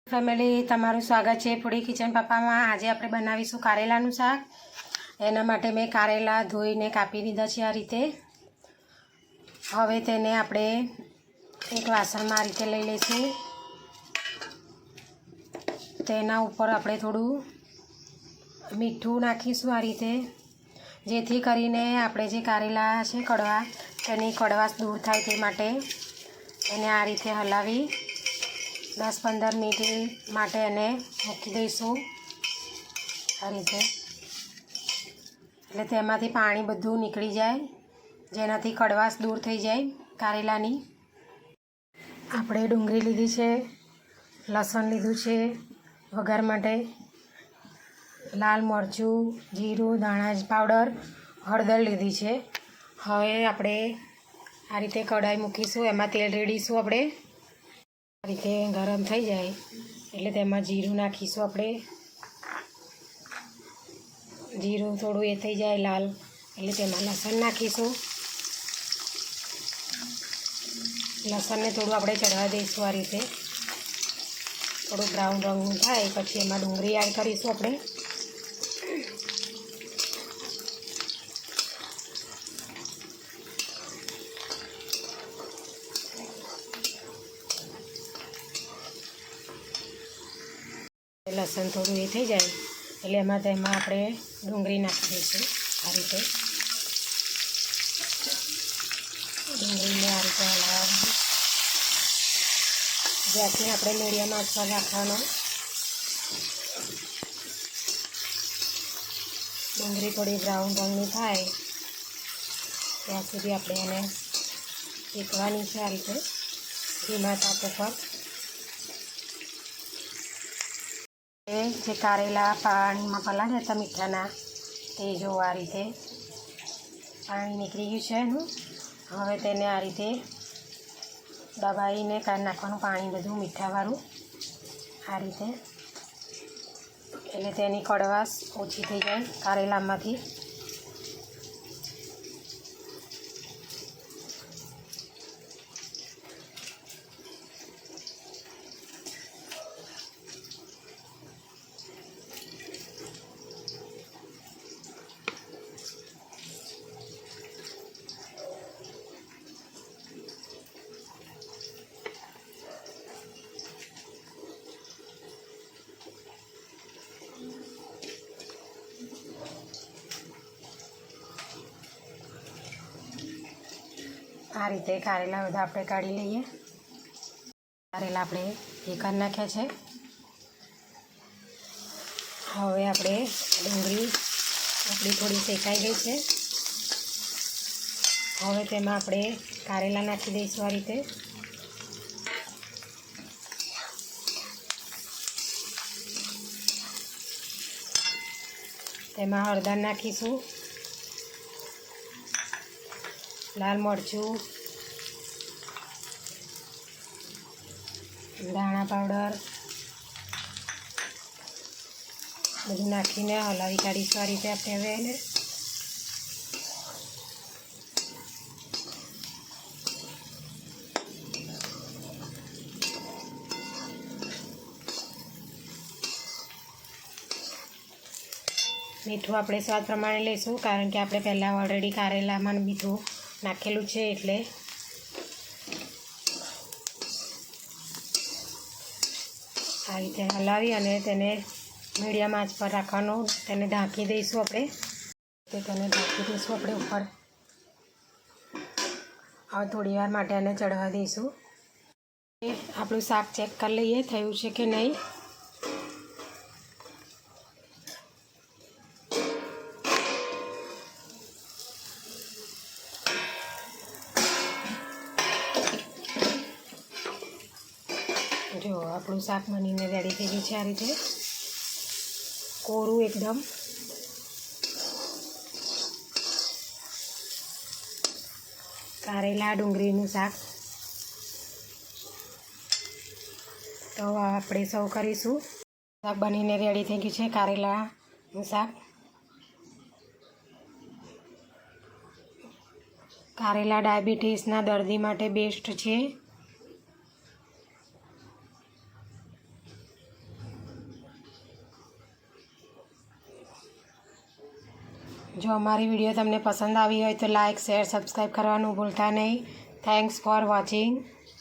Family તમારું સ્વાગત છે ફૂડી કિચન પપ્પામાં। આજે આપણે બનાવીશું કારેલાનું શાક। એના માટે મેં કારેલા ધોઈને કાપી દીધા છે આ રીતે। હવે તેને આપણે એક વાસણમાં આ રીતે લઈ લઈશું। તેના ઉપર આપણે થોડું મીઠું નાખીશું આ રીતે, જેથી કરીને આપણે જે કારેલા છે કડવા, તેની કડવાશ દૂર થાય તે માટે એને આ રીતે હલાવી 10-15 મિનિટ માટે એને મૂકી દઈશું આ રીતે, એટલે તેમાંથી પાણી બધું નીકળી જાય, જેનાથી કડવાશ દૂર થઈ જાય કારેલાની। આપણે ડુંગળી લીધી છે, લસણ લીધું છે વઘાર માટે, લાલ મરચું, જીરું, ધાણા પાવડર, હળદર લીધી છે। હવે આપણે આ રીતે કઢાઈ મૂકીશું, એમાં તેલ રેડીશું। આપણે આ રીતે ગરમ થઈ જાય એટલે તેમાં જીરું નાખીશું। આપણે જીરું થોડું એ થઈ જાય લાલ એટલે તેમાં લસણ નાખીશું। લસણને થોડું આપણે ચડવા દઈશું આ રીતે, થોડું બ્રાઉન રંગનું થાય પછી એમાં ડુંગળી એડ કરીશું આપણે। લસણ થોડું એ થઈ જાય એટલે તેમાં આપણે ડુંગળી નાખી દઈશું આ રીતે। ડુંગળીને આ રીતે હલાવવાનું, ગેસને આપણે મીડિયમ આંચ પર રાખવાનો। ડુંગળી થોડી બ્રાઉન રંગની થાય ત્યાં સુધી આપણે એને શેકવાની છે આ રીતે ધીમા તાપ ઉપર। જે કારેલા પાણીમાં પલાળ્યા હતા મીઠાના, તે જો આ રીતે પાણી નીકળી ગયું છે એનું। હવે તેને આ રીતે દબાવીને કાઢી નાખવાનું પાણી બધું મીઠાવાળું આ રીતે, એટલે તેની કડવાશ ઓછી થઈ જાય કારેલામાંથી। આ રીતે કારેલા બધા આપણે કાઢી લઈએ। કારેલા આપણે એ કરી નાખ્યા છે। હવે આપણે ડુંગળી આપણી થોડી શેકાઈ ગઈ છે, હવે તેમાં આપણે કારેલા નાખી દઈશું આ રીતે। તેમાં હળદર નાખીશું, લાલ મરચું, ધાણા પાવડર બધું નાખીને હલાવી કાઢીશું આ રીતે આપણે। હવે એને મીઠું આપણે સ્વાદ પ્રમાણે લઈશું, કારણ કે આપણે પહેલાં ઓલરેડી કારેલામાં મીઠું નાખેલું છે એટલે। આ રીતે હલાવી અને તેને મીડિયમ આંચ પર રાખવાનું, તેને ઢાંકી દઈશું આપણે। તેને ઢાંકી દઈશું આપણે ઉપર। હવે થોડી વાર માટે એને ચડવા દઈશું। આપણું શાક ચેક કરી લઈએ થયું છે કે નહીં। જો આપણું શાક બનીને રેડી થઈ ગયું છે આ રીતે, કોરું એકદમ। કારેલા ડુંગળીનું શાક તો આપણે સર્વ કરીશું। શાક બનીને રેડી થઈ ગયું છે કારેલાનું શાક। કારેલા ડાયાબિટીસના દર્દી માટે બેસ્ટ છે। જો અમારી વિડીયો તમને પસંદ આવી હોય તો લાઇક શેર સબસ્ક્રાઈબ કરવાનું ભૂલતા નહીં. Thanks for watching.